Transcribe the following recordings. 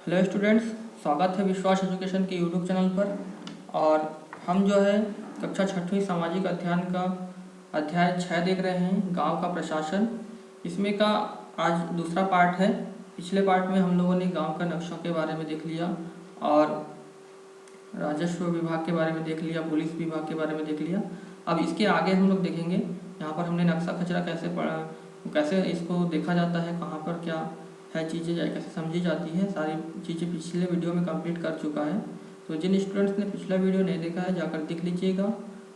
Hello students, स्वागत है विश्वास एजुकेशन के यूट्यूब चैनल पर। और हम जो है कक्षा छठवीं सामाजिक अध्ययन का अध्याय 6 देख रहे हैं, गांव का प्रशासन। इसमें का आज दूसरा पार्ट है। पिछले पार्ट में हम लोगों ने गांव का नक्शों के बारे में देख लिया और राजस्व विभाग के बारे में देख लिया, पुलिस विभाग के बारे में देख लिया। अब इसके आगे हम लोग देखेंगे। यहाँ पर हमने नक्शा खचरा कैसे पढ़ा, कैसे इसको देखा जाता है, कहाँ पर क्या है चीज़ें कैसे समझी जाती है, सारी चीज़ें पिछले वीडियो में कंप्लीट कर चुका है। तो जिन स्टूडेंट्स ने पिछला वीडियो नहीं देखा है जाकर देख लीजिएगा,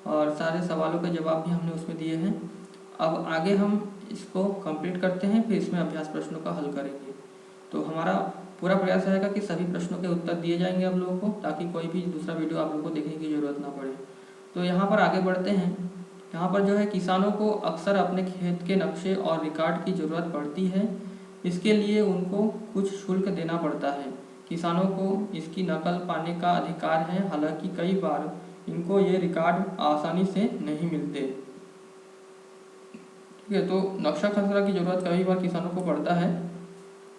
और सारे सवालों के जवाब भी हमने उसमें दिए हैं। अब आगे हम इसको कंप्लीट करते हैं, फिर इसमें अभ्यास प्रश्नों का हल करेंगे। तो हमारा पूरा प्रयास रहेगा कि सभी प्रश्नों के उत्तर दिए जाएंगे आप लोगों को, ताकि कोई भी दूसरा वीडियो आप लोगों को देखने की ज़रूरत ना पड़े। तो यहाँ पर आगे बढ़ते हैं। यहाँ पर जो है किसानों को अक्सर अपने खेत के नक्शे और रिकॉर्ड की ज़रूरत पड़ती है। इसके लिए उनको कुछ शुल्क देना पड़ता है। किसानों को इसकी नकल पाने का अधिकार है, हालांकि कई बार इनको ये रिकॉर्ड आसानी से नहीं मिलते। ठीक है, तो नक्शा खसरा की ज़रूरत कई बार किसानों को पड़ता है।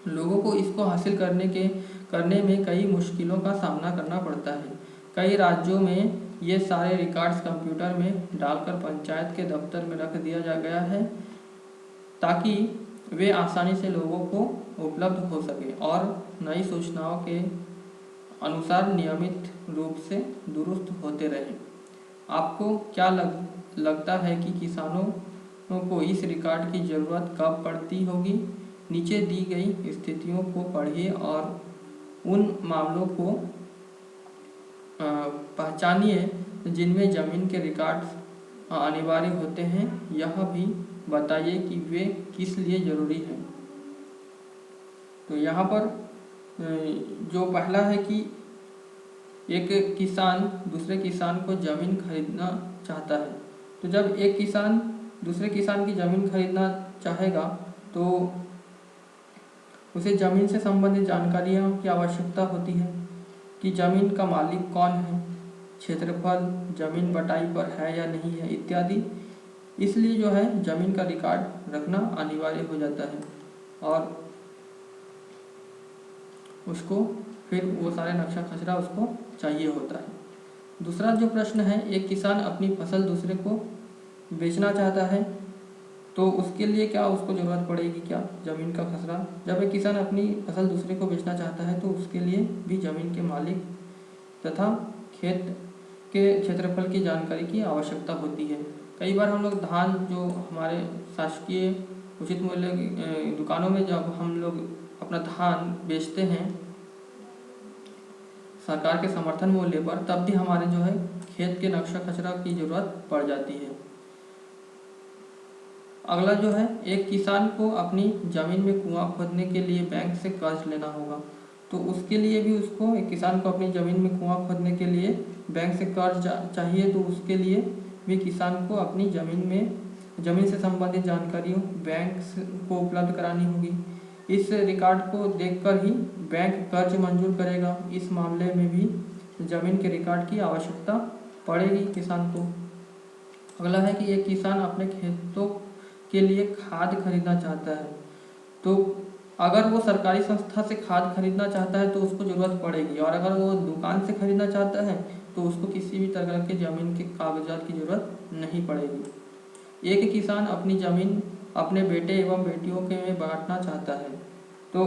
लोगों को इसको हासिल करने में कई मुश्किलों का सामना करना पड़ता है। कई राज्यों में ये सारे रिकॉर्ड्स कंप्यूटर में डालकर पंचायत के दफ्तर में रख दिया गया है, ताकि वे आसानी से लोगों को उपलब्ध हो सके और नई सूचनाओं के अनुसार नियमित रूप से दुरुस्त होते रहें। आपको क्या लगता है कि किसानों को इस रिकॉर्ड की ज़रूरत कब पड़ती होगी? नीचे दी गई स्थितियों को पढ़िए और उन मामलों को पहचानिए जिनमें ज़मीन के रिकॉर्ड्स अनिवार्य होते हैं। यह भी बताइए कि वे किस लिए ज़रूरी हैं। तो यहाँ पर जो पहला है कि एक किसान दूसरे किसान को ज़मीन खरीदना चाहता है। तो जब एक किसान दूसरे किसान की ज़मीन खरीदना चाहेगा तो उसे ज़मीन से संबंधित जानकारियों की आवश्यकता होती है कि ज़मीन का मालिक कौन है, क्षेत्रफल ज़मीन बटाई पर है या नहीं है इत्यादि। इसलिए जो है ज़मीन का रिकॉर्ड रखना अनिवार्य हो जाता है और उसको फिर वो सारे नक्शा खसरा उसको चाहिए होता है। दूसरा जो प्रश्न है, एक किसान अपनी फसल दूसरे को बेचना चाहता है, तो उसके लिए क्या उसको ज़रूरत पड़ेगी क्या ज़मीन का खसरा? जब एक किसान अपनी फसल दूसरे को बेचना चाहता है तो उसके लिए भी ज़मीन के मालिक तथा खेत के क्षेत्रफल की जानकारी की आवश्यकता होती है। कई बार हम लोग धान जो हमारे शासकीय उचित मूल्य दुकानों में जब हम लोग अपना धान बेचते हैं सरकार के समर्थन मूल्य पर, तब भी हमारे जो है खेत के नक्शा खसरा की ज़रूरत पड़ जाती है। अगला जो है, एक किसान को अपनी ज़मीन में कुआं खोदने के लिए बैंक से कर्ज लेना होगा। तो उसके लिए भी उसको एक किसान को अपनी ज़मीन में कुआं खोदने के लिए बैंक से कर्ज चाहिए। तो उसके लिए भी किसान को अपनी ज़मीन से संबंधित जानकारियों बैंक को उपलब्ध करानी होगी। इस रिकॉर्ड को देखकर ही बैंक कर्ज मंजूर करेगा। इस मामले में भी ज़मीन के रिकॉर्ड की आवश्यकता पड़ेगी किसान को। अगला है कि एक किसान अपने खेतों के लिए खाद खरीदना चाहता है। तो अगर वो सरकारी संस्था से खाद खरीदना चाहता है तो उसको ज़रूरत पड़ेगी, और अगर वो दुकान से खरीदना चाहता है तो उसको किसी भी तरह के ज़मीन के कागजात की ज़रूरत नहीं पड़ेगी। एक किसान अपनी ज़मीन अपने बेटे एवं बेटियों के में बांटना चाहता है। तो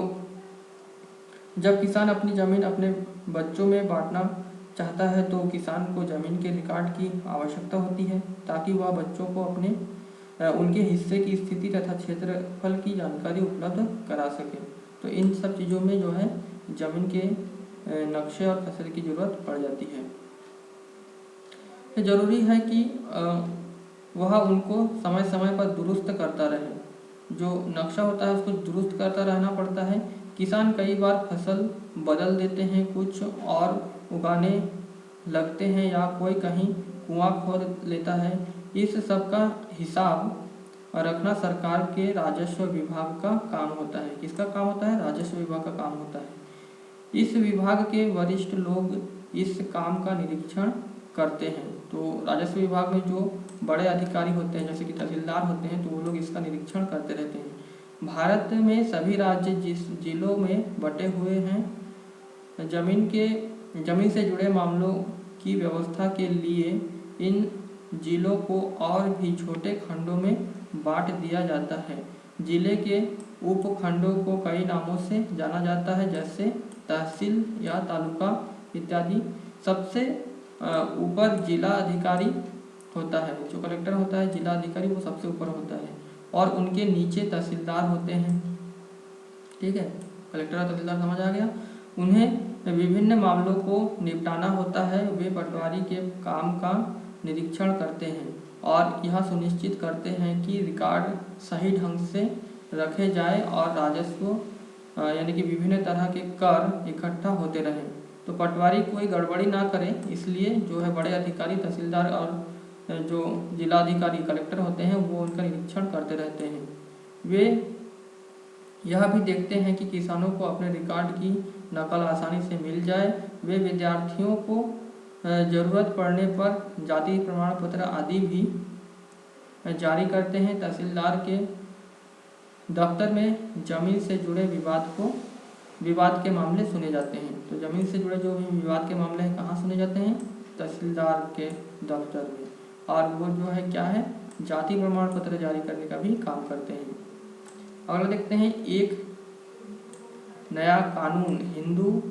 जब किसान अपनी ज़मीन अपने बच्चों में बांटना चाहता है तो किसान को ज़मीन के रिकॉर्ड की आवश्यकता होती है, ताकि वह बच्चों को उनके हिस्से की स्थिति तथा क्षेत्रफल की जानकारी उपलब्ध करा सके। तो इन सब चीज़ों में जो है ज़मीन के नक्शे और खसरे की ज़रूरत पड़ जाती है। ज़रूरी है कि वह उनको समय समय पर दुरुस्त करता रहे। जो नक्शा होता है उसको दुरुस्त करता रहना पड़ता है। किसान कई बार फसल बदल देते हैं, कुछ और उगाने लगते हैं, या कोई कहीं कुआं खोद लेता है। इस सब का हिसाब रखना सरकार के राजस्व विभाग का काम होता है। किसका काम होता है? राजस्व विभाग का काम होता है। इस विभाग के वरिष्ठ लोग इस काम का निरीक्षण करते हैं। तो राजस्व विभाग में जो बड़े अधिकारी होते हैं जैसे कि तहसीलदार होते हैं, तो वो लोग इसका निरीक्षण करते रहते हैं। भारत में सभी राज्य जिस जिलों में बटे हुए हैं जमीन से जुड़े मामलों की व्यवस्था के लिए इन जिलों को और भी छोटे खंडों में बांट दिया जाता है। जिले के उपखंडों को कई नामों से जाना जाता है, जैसे तहसील या तालुका इत्यादि। सबसे ऊपर जिला अधिकारी होता है, जो कलेक्टर होता है जिला अधिकारी, वो सबसे ऊपर होता है और उनके नीचे तहसीलदार होते हैं। ठीक है, कलेक्टर और तहसीलदार समझ आ गया। उन्हें विभिन्न मामलों को निपटाना होता है। वे पटवारी के काम का निरीक्षण करते हैं और यह सुनिश्चित करते हैं कि रिकॉर्ड सही ढंग से रखे जाए और राजस्व यानी कि विभिन्न तरह के कर इकट्ठा होते रहें। तो पटवारी कोई गड़बड़ी ना करे, इसलिए जो है बड़े अधिकारी तहसीलदार और जो जिला अधिकारी कलेक्टर होते हैं वो उनका निरीक्षण करते रहते हैं। वे यह भी देखते हैं कि किसानों को अपने रिकॉर्ड की नकल आसानी से मिल जाए। वे विद्यार्थियों को ज़रूरत पड़ने पर जाति प्रमाण पत्र आदि भी जारी करते हैं। तहसीलदार के दफ्तर में जमीन से जुड़े विवाद के मामले सुने जाते हैं। तो जमीन से जुड़े जो भी विवाद के मामले हैं कहाँ सुने जाते हैं? तहसीलदार के दफ्तर में। और वो जो है क्या है, जाति प्रमाण पत्र जारी करने का भी काम करते हैं। अगला देखते हैं, एक नया कानून हिंदू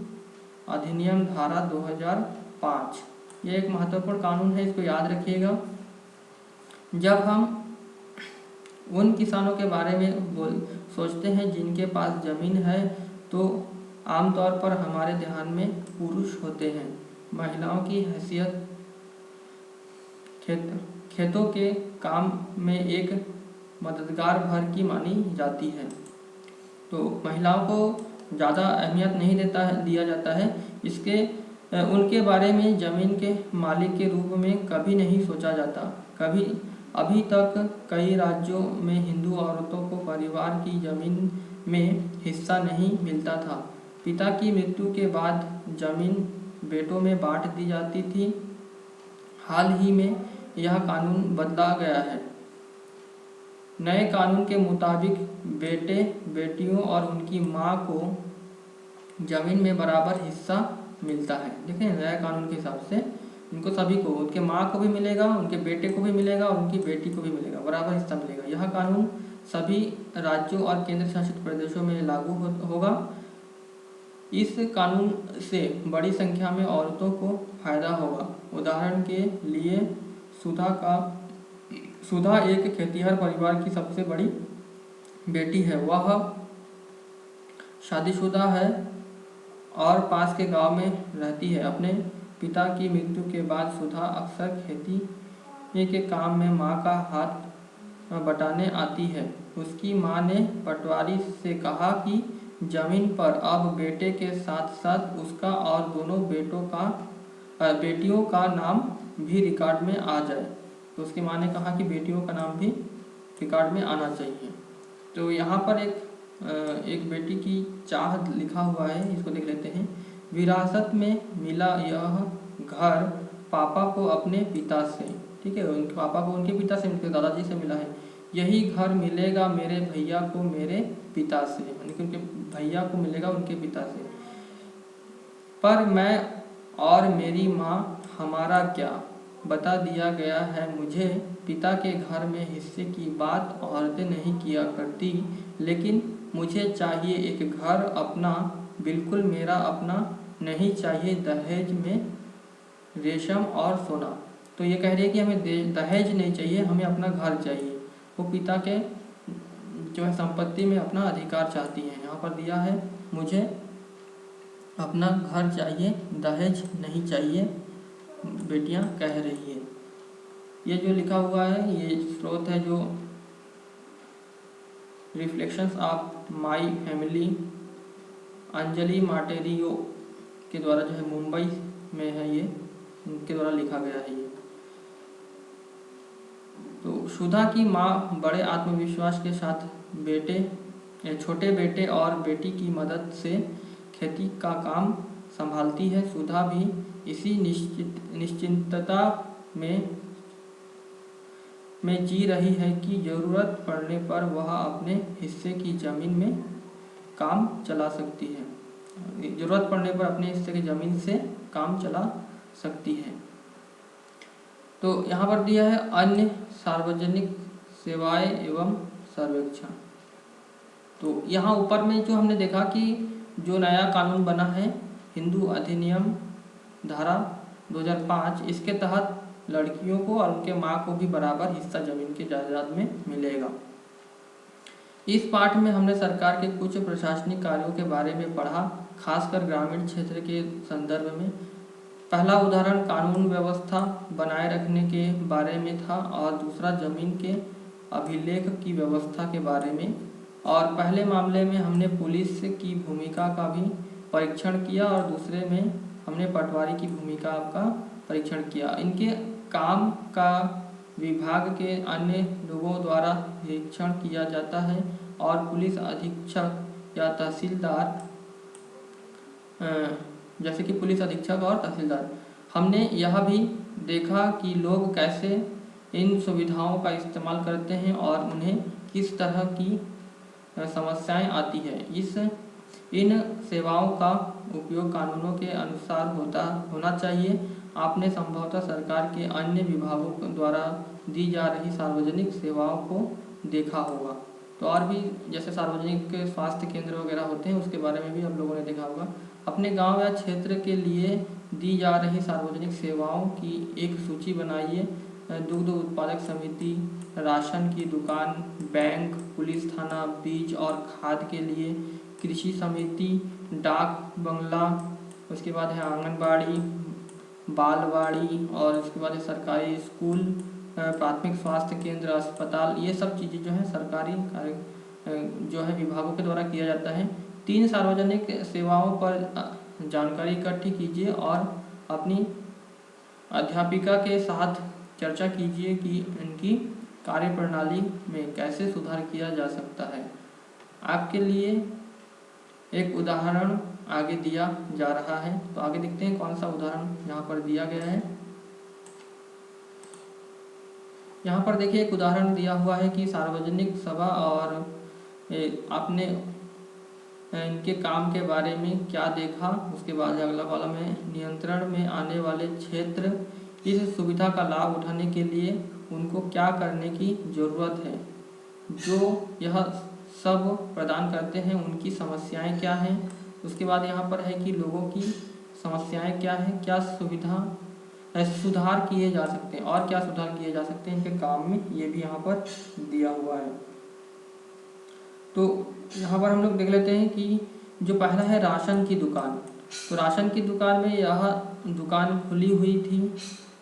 अधिनियम धारा 2005। यह एक महत्वपूर्ण कानून है, इसको याद रखिएगा। जब हम उन किसानों के बारे में सोचते हैं जिनके पास जमीन है, तो आमतौर पर हमारे ध्यान में पुरुष होते हैं। महिलाओं की हैसियत खेतों के काम में एक मददगार भर की मानी जाती है। तो महिलाओं को ज़्यादा अहमियत नहीं दिया जाता है। उनके बारे में ज़मीन के मालिक के रूप में कभी नहीं सोचा जाता। अभी तक कई राज्यों में हिंदू औरतों को परिवार की जमीन में हिस्सा नहीं मिलता था। पिता की मृत्यु के बाद जमीन बेटों में बांट दी जाती थी। हाल ही में यह कानून बदला गया है। नए कानून के मुताबिक बेटे बेटियों और उनकी मां को जमीन में बराबर हिस्सा मिलता है। देखें, नया कानून के हिसाब से इनको सभी को, उनके माँ को भी मिलेगा, उनके बेटे को भी मिलेगा और उनकी बेटी को भी मिलेगा, बराबर हिस्सा मिलेगा। यह कानून सभी राज्यों और केंद्र शासित प्रदेशों में लागू होगा। इस कानून से बड़ी संख्या में औरतों को फायदा होगा। उदाहरण के लिए सुधा एक खेतिहर परिवार की सबसे बड़ी बेटी है। वह शादीशुदा है और पास के गांव में रहती है। अपने पिता की मृत्यु के बाद सुधा अक्सर खेती के काम में मां का हाथ बटाने आती है। उसकी मां ने पटवारी से कहा कि जमीन पर अब बेटे के साथ साथ उसका और दोनों बेटियों का नाम भी रिकॉर्ड में आ जाए। तो उसकी मां ने कहा कि बेटियों का नाम भी रिकॉर्ड में आना चाहिए। तो यहाँ पर एक बेटी की चाह लिखा हुआ है, इसको देख लेते हैं। विरासत में मिला यह घर पापा को अपने पिता से, ठीक है, उनके पापा को उनके पिता से, उनके दादाजी से मिला है। यही घर मिलेगा मेरे भैया को मेरे पिता से, यानी कि उनके भैया को मिलेगा उनके पिता से। पर मैं और मेरी माँ हमारा क्या, बता दिया गया है मुझे। पिता के घर में हिस्से की बात औरतें नहीं किया करती, लेकिन मुझे चाहिए एक घर अपना, बिल्कुल मेरा अपना, नहीं चाहिए दहेज में रेशम और सोना। तो ये कह रही है कि हमें दहेज नहीं चाहिए, हमें अपना घर चाहिए। वो पिता के जो है संपत्ति में अपना अधिकार चाहती हैं। यहाँ पर दिया है मुझे अपना घर चाहिए, दहेज नहीं चाहिए, बेटियां कह रही है। ये जो लिखा हुआ है ये स्रोत है जो reflections of my family, Anjali माटेरियो के द्वारा जो है मुंबई में है, ये उनके द्वारा लिखा गया है ये। तो सुधा की माँ बड़े आत्मविश्वास के साथ छोटे बेटे और बेटी की मदद से खेती का काम संभालती है। सुधा भी इसी निश्चिंतता में जी रही है कि जरूरत पड़ने पर वह अपने हिस्से की जमीन में काम चला सकती है। ज़रूरत पड़ने पर अपने हिस्से की ज़मीन से काम चला सकती है। तो यहाँ पर दिया है अन्य सार्वजनिक सेवाएं एवं सर्वेक्षण। तो यहाँ ऊपर में जो हमने देखा कि जो नया कानून बना है हिंदू अधिनियम धारा 2005, इसके तहत लड़कियों को और उनके माँ को भी बराबर हिस्सा जमीन के जायदाद में मिलेगा। इस पाठ में हमने सरकार के कुछ प्रशासनिक कार्यों के बारे में पढ़ा, खासकर ग्रामीण क्षेत्र के संदर्भ में। पहला उदाहरण कानून व्यवस्था बनाए रखने के बारे में था और दूसरा जमीन के अभिलेख की व्यवस्था के बारे में। और पहले मामले में हमने पुलिस की भूमिका का भी परीक्षण किया और दूसरे में हमने पटवारी की भूमिका का परीक्षण किया। इनके काम का विभाग के अन्य लोगों द्वारा निरीक्षण किया जाता है और पुलिस अधीक्षक या तहसीलदार, जैसे कि पुलिस अधीक्षक और तहसीलदार। हमने यह भी देखा कि लोग कैसे इन सुविधाओं का इस्तेमाल करते हैं और उन्हें किस तरह की समस्याएं आती है। इन सेवाओं का उपयोग कानूनों के अनुसार होना चाहिए। आपने संभवतः सरकार के अन्य विभागों द्वारा दी जा रही सार्वजनिक सेवाओं को देखा होगा। तो और भी जैसे सार्वजनिक स्वास्थ्य केंद्र वगैरह होते हैं उसके बारे में भी आप लोगों ने देखा होगा। अपने गांव या क्षेत्र के लिए दी जा रही सार्वजनिक सेवाओं की एक सूची बनाइए। दुग्ध उत्पादक समिति, राशन की दुकान, बैंक, पुलिस थाना, बीज और खाद के लिए कृषि समिति, डाक बंगला, उसके बाद है आंगनबाड़ी, बालवाड़ी और उसके बाद है सरकारी स्कूल, प्राथमिक स्वास्थ्य केंद्र, अस्पताल। ये सब चीज़ें जो है सरकारी कार्य जो है विभागों के द्वारा किया जाता है। 3 सार्वजनिक सेवाओं पर जानकारी इकट्ठी कीजिए और अपनी अध्यापिका के साथ चर्चा कीजिए कि इनकी कार्यप्रणाली में कैसे सुधार किया जा सकता है। आपके लिए एक उदाहरण आगे दिया जा रहा है, तो आगे देखते हैं कौन सा उदाहरण यहाँ पर दिया गया है। यहाँ पर देखिए एक उदाहरण दिया हुआ है कि सार्वजनिक सभा और आपने इनके काम के बारे में क्या देखा। उसके बाद अगला कॉलम है नियंत्रण में आने वाले क्षेत्र, इस सुविधा का लाभ उठाने के लिए उनको क्या करने की ज़रूरत है। जो यह सब प्रदान करते हैं उनकी समस्याएं क्या हैं। उसके बाद यहाँ पर है कि लोगों की समस्याएं क्या हैं, क्या सुधार किए जा सकते हैं और क्या सुधार किए जा सकते हैं इनके काम में, ये भी यहाँ पर दिया हुआ है। तो यहाँ पर हम लोग देख लेते हैं कि जो पहला है राशन की दुकान। तो राशन की दुकान में यह दुकान खुली हुई थी।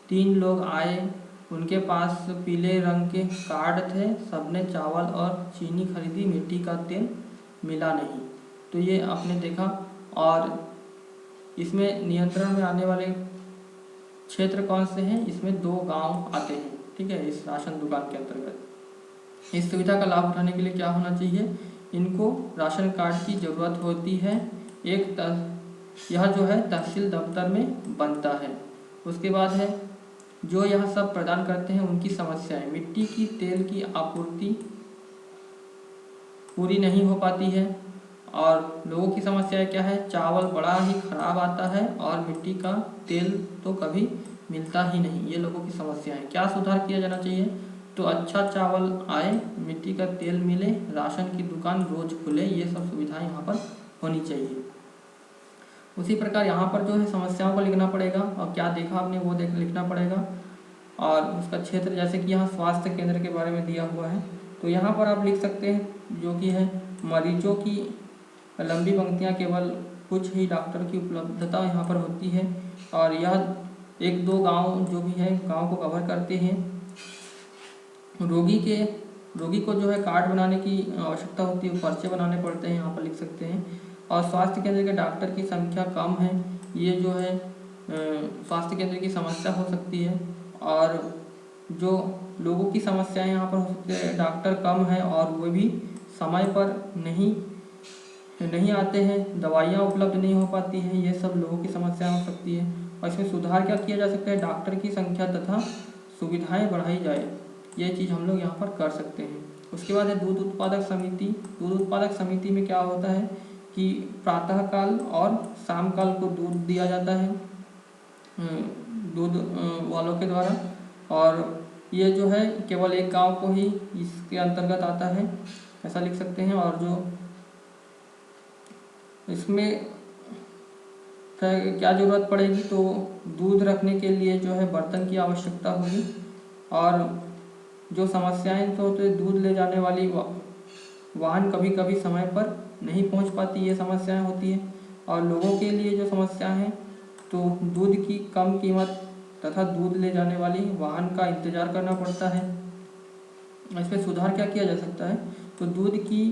3 लोग आए, उनके पास पीले रंग के कार्ड थे। सबने चावल और चीनी खरीदी, मिट्टी का तेल मिला नहीं। तो ये आपने देखा। और इसमें नियंत्रण में आने वाले क्षेत्र कौन से हैं, इसमें 2 गांव आते हैं, ठीक है, इस राशन दुकान के अंतर्गत। इस सुविधा का लाभ उठाने के लिए क्या होना चाहिए, इनको राशन कार्ड की ज़रूरत होती है। यह जो है तहसील दफ्तर में बनता है। उसके बाद है जो यह सब प्रदान करते हैं उनकी समस्याएं। मिट्टी की तेल की आपूर्ति पूरी नहीं हो पाती है और लोगों की समस्या क्या है, चावल बड़ा ही खराब आता है और मिट्टी का तेल तो कभी मिलता ही नहीं। ये लोगों की समस्या है। क्या सुधार किया जाना चाहिए, तो अच्छा चावल आए, मिट्टी का तेल मिले, राशन की दुकान रोज खुले, ये सब सुविधाएं यहाँ पर होनी चाहिए। उसी प्रकार यहाँ पर जो है समस्याओं को लिखना पड़ेगा और क्या देखा आपने वो लिखना पड़ेगा। और उसका क्षेत्र, जैसे कि यहाँ स्वास्थ्य केंद्र के बारे में दिया हुआ है, तो यहाँ पर आप लिख सकते हैं जो कि है मरीजों की लंबी पंक्तियाँ, केवल कुछ ही डॉक्टर की उपलब्धता यहाँ पर होती है। और यह 1-2 गांव जो भी है गांव को कवर करते हैं। रोगी को जो है कार्ड बनाने की आवश्यकता होती है, पर्चे बनाने पड़ते हैं, यहाँ पर लिख सकते हैं। और स्वास्थ्य केंद्र के डॉक्टर की संख्या कम है, ये जो है स्वास्थ्य केंद्र की समस्या हो सकती है। और जो लोगों की समस्याएं यहाँ पर हो सकती है, डॉक्टर कम है और वो भी समय पर नहीं आते हैं, दवाइयाँ उपलब्ध नहीं हो पाती हैं, ये सब लोगों की समस्या हो सकती है। और इसमें सुधार क्या किया जा सकता है, डॉक्टर की संख्या तथा सुविधाएं बढ़ाई जाए, ये चीज़ हम लोग यहाँ पर कर सकते हैं। उसके बाद है दूध उत्पादक समिति। दूध उत्पादक समिति में क्या होता है कि प्रातःकाल और शाम काल को दूध दिया जाता है दूध वालों के द्वारा, और ये जो है केवल एक गांव को ही इसके अंतर्गत आता है, ऐसा लिख सकते हैं। और जो इसमें क्या ज़रूरत पड़ेगी, तो दूध रखने के लिए जो है बर्तन की आवश्यकता होगी, और जो समस्याएं तो दूध ले जाने वाली वाहन कभी कभी समय पर नहीं पहुंच पाती, ये समस्याएं होती हैं। और लोगों के लिए जो समस्या है, तो दूध की कम कीमत तथा दूध ले जाने वाली वाहन का इंतज़ार करना पड़ता है। इसमें सुधार क्या किया जा सकता है, तो दूध की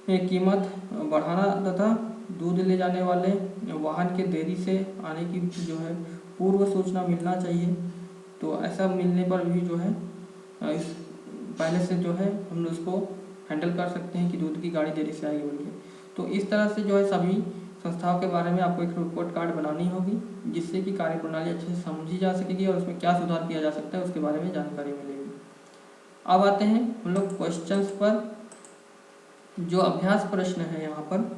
कीमत बढ़ाना तथा दूध ले जाने वाले वाहन के देरी से आने की जो है पूर्व सूचना मिलना चाहिए। तो ऐसा मिलने पर भी जो है पहले से जो है हम उसको हैंडल कर सकते हैं कि दूध की गाड़ी देरी से आएगी बोल के। तो इस तरह से जो है सभी संस्थाओं के बारे में आपको एक रिपोर्ट कार्ड बनानी होगी, जिससे कि कार्यप्रणाली अच्छे से समझी जा सकेगी और उसमें क्या सुधार किया जा सकता है उसके बारे में जानकारी मिलेगी। अब आते हैं हम लोग क्वेश्चंस पर। जो अभ्यास प्रश्न है यहाँ पर,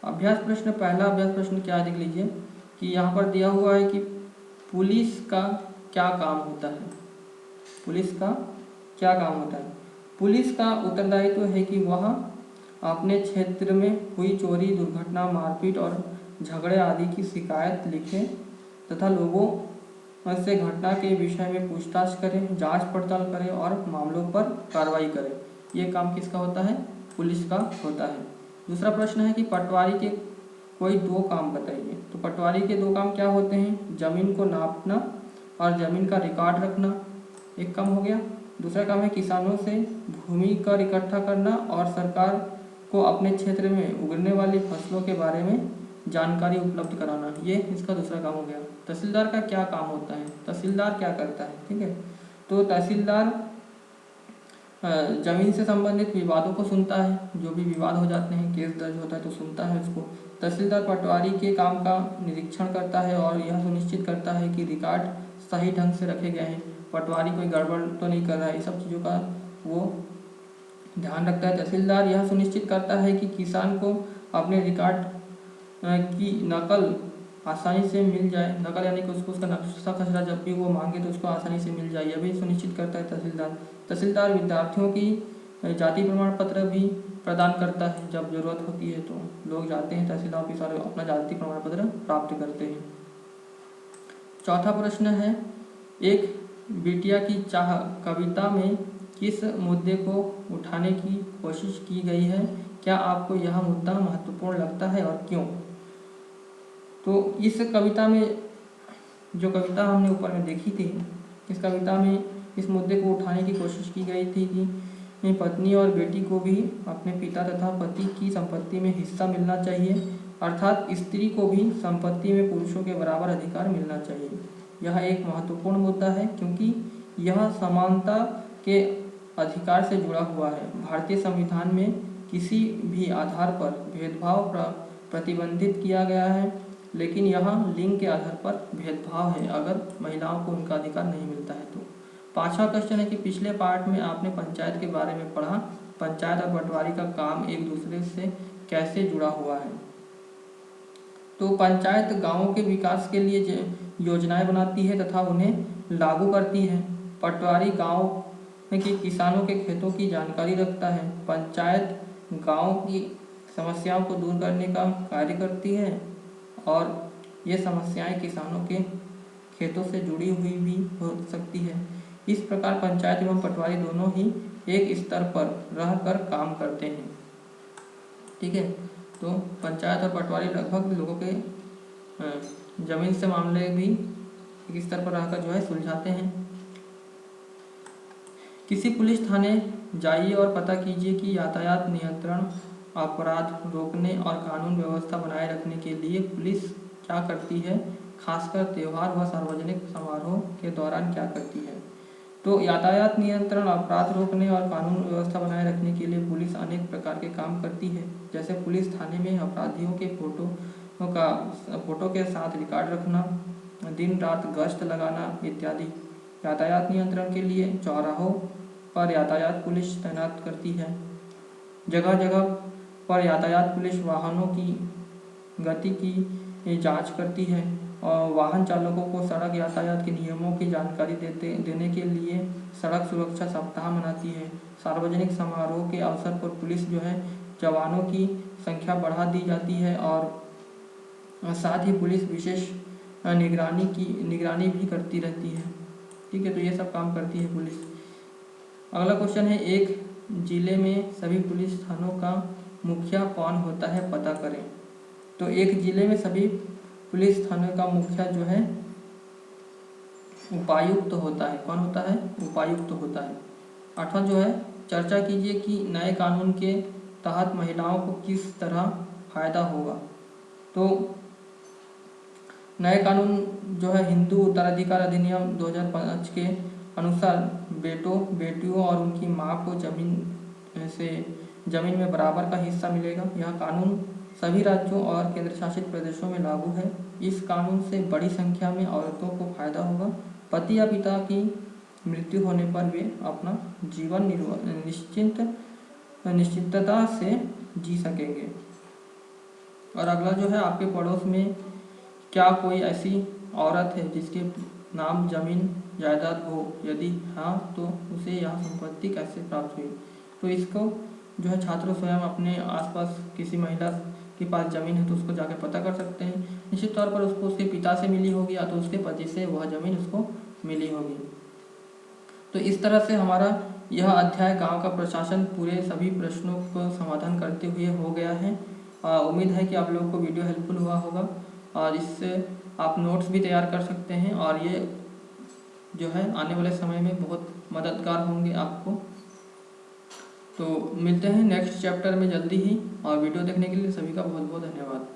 अभ्यास प्रश्न, पहला अभ्यास प्रश्न क्या देख लीजिए कि यहाँ पर दिया हुआ है कि पुलिस का क्या काम होता है। पुलिस का क्या काम होता है? पुलिस का उत्तरदायित्व है कि वह अपने क्षेत्र में हुई चोरी, दुर्घटना, मारपीट और झगड़े आदि की शिकायत लिखे तथा लोगों से घटना के विषय में पूछताछ करे, जांच पड़ताल करे और मामलों पर कार्रवाई करे। ये काम किसका होता है? पुलिस का होता है। दूसरा प्रश्न है कि पटवारी के कोई दो काम बताइए। तो पटवारी के दो काम क्या होते हैं? जमीन को नापना और जमीन का रिकॉर्ड रखना, एक काम हो गया। दूसरा काम है किसानों से भूमि कर इकट्ठा करना और सरकार को अपने क्षेत्र में उगने वाली फसलों के बारे में जानकारी उपलब्ध कराना, ये इसका दूसरा काम हो गया। तहसीलदार का क्या काम होता है? तहसीलदार क्या करता है? ठीक है, तो तहसीलदार जमीन से संबंधित विवादों को सुनता है, जो भी विवाद हो जाते हैं, केस दर्ज होता है तो सुनता है उसको। तहसीलदार पटवारी के काम का निरीक्षण करता है और यह सुनिश्चित करता है कि रिकॉर्ड सही ढंग से रखे गए हैं, पटवारी कोई गड़बड़ तो नहीं कर रहा है, ये सब चीज़ों का वो ध्यान रखता है। तहसीलदार यह सुनिश्चित करता है कि किसान को अपने रिकॉर्ड की नकल आसानी से मिल जाए, नकल यानी कि उसको उसका नक्शा खसरा जब भी वो मांगे तो उसको आसानी से मिल जाए, यह भी सुनिश्चित करता है तहसीलदार। तहसीलदार विद्यार्थियों की जाति प्रमाण पत्र भी प्रदान करता है, जब जरूरत होती है तो लोग जाते हैं तहसील ऑफिस और अपना जाति प्रमाण पत्र प्राप्त करते हैं। चौथा प्रश्न है, एक बिटिया की चाह कविता में किस मुद्दे को उठाने की कोशिश की गई है? क्या आपको यह मुद्दा महत्वपूर्ण लगता है और क्यों? तो इस कविता में, जो कविता हमने ऊपर में देखी थी, इस कविता में इस मुद्दे को उठाने की कोशिश की गई थी कि पत्नी और बेटी को भी अपने पिता तथा पति की संपत्ति में हिस्सा मिलना चाहिए, अर्थात स्त्री को भी संपत्ति में पुरुषों के बराबर अधिकार मिलना चाहिए। यह एक महत्वपूर्ण मुद्दा है क्योंकि यह समानता के अधिकार से जुड़ा हुआ है। भारतीय संविधान में किसी भी आधार पर भेदभाव प्रतिबंधित किया गया है, लेकिन यहाँ लिंग के आधार पर भेदभाव है अगर महिलाओं को उनका अधिकार नहीं मिलता है तो। पांचवा क्वेश्चन है कि पिछले पार्ट में आपने पंचायत के बारे में पढ़ा, पंचायत और पटवारी का काम एक दूसरे से कैसे जुड़ा हुआ है? तो पंचायत गांवों के विकास के लिए योजनाएं बनाती है तथा उन्हें लागू करती है। पटवारी गांव के किसानों के खेतों की जानकारी रखता है। पंचायत गांव की समस्याओं को दूर करने का कार्य करती है और ये समस्याएं किसानों के खेतों से जुड़ी हुई भी हो सकती है। इस प्रकार पंचायत एवं पटवारी दोनों ही एक स्तर पर रहकर काम करते हैं। ठीक है, तो पंचायत और पटवारी लगभग लोगों के जमीन से मामले भी एक स्तर पर रहकर जो है सुलझाते हैं। किसी पुलिस थाने जाइए और पता कीजिए कि यातायात नियंत्रण, अपराध रोकने और कानून व्यवस्था बनाए रखने के लिए पुलिस क्या करती है, खासकर त्यौहार व सार्वजनिक समारोह के दौरान क्या करती है। तो यातायात नियंत्रण, अपराध रोकने और कानून व्यवस्था बनाए रखने के लिए पुलिस अनेक प्रकार के काम करती है, जैसे पुलिस थाने में अपराधियों के फोटो के साथ रिकॉर्ड रखना, दिन रात गश्त लगाना इत्यादि। यातायात नियंत्रण के लिए चौराहों पर यातायात पुलिस तैनात करती है। जगह जगह पर यातायात पुलिस वाहनों की गति की जांच करती है और वाहन चालकों को सड़क यातायात के नियमों की जानकारी देने के लिए सड़क सुरक्षा सप्ताह मनाती है। सार्वजनिक समारोह के अवसर पर पुलिस जो है जवानों की संख्या बढ़ा दी जाती है और साथ ही पुलिस विशेष निगरानी भी करती रहती है। ठीक है, तो ये सब काम करती है पुलिस। अगला क्वेश्चन है, एक जिले में सभी पुलिस थानों का मुखिया कौन होता है, पता करें। तो एक जिले में सभी पुलिस थानों का मुखिया जो है उपायुक्त होता है। कौन होता है? उपायुक्त होता है। 8वां जो है, चर्चा कीजिए कि नए कानून के तहत महिलाओं को किस तरह फायदा होगा। तो नए कानून जो है हिंदू उत्तराधिकार अधिनियम 2005 के अनुसार बेटों बेटियों और उनकी मां को जमीन में बराबर का हिस्सा मिलेगा। यह कानून सभी राज्यों और केंद्र शासित प्रदेशों में लागू है। इस कानून से बड़ी संख्या में औरतों को फायदा होगा। पति या पिता की मृत्यु होने पर वे अपना जीवन निश्चितता से जी सकेंगे। और अगला जो है, आपके पड़ोस में क्या कोई ऐसी औरत है जिसके नाम जमीन जायदाद हो? यदि हाँ तो उसे यह संपत्ति कैसे प्राप्त हुई? तो इसको जो है छात्र स्वयं अपने आसपास किसी महिला के पास ज़मीन है तो उसको जाकर पता कर सकते हैं। निश्चित तौर पर उसको उसके पिता से मिली होगी या तो उसके पति से वह ज़मीन उसको मिली होगी। तो इस तरह से हमारा यह अध्याय गांव का प्रशासन पूरे सभी प्रश्नों को समाधान करते हुए हो गया है। उम्मीद है कि आप लोगों को वीडियो हेल्पफुल हुआ होगा और इससे आप नोट्स भी तैयार कर सकते हैं और ये जो है आने वाले समय में बहुत मददगार होंगे आपको। तो मिलते हैं नेक्स्ट चैप्टर में जल्दी ही, और वीडियो देखने के लिए सभी का बहुत बहुत धन्यवाद।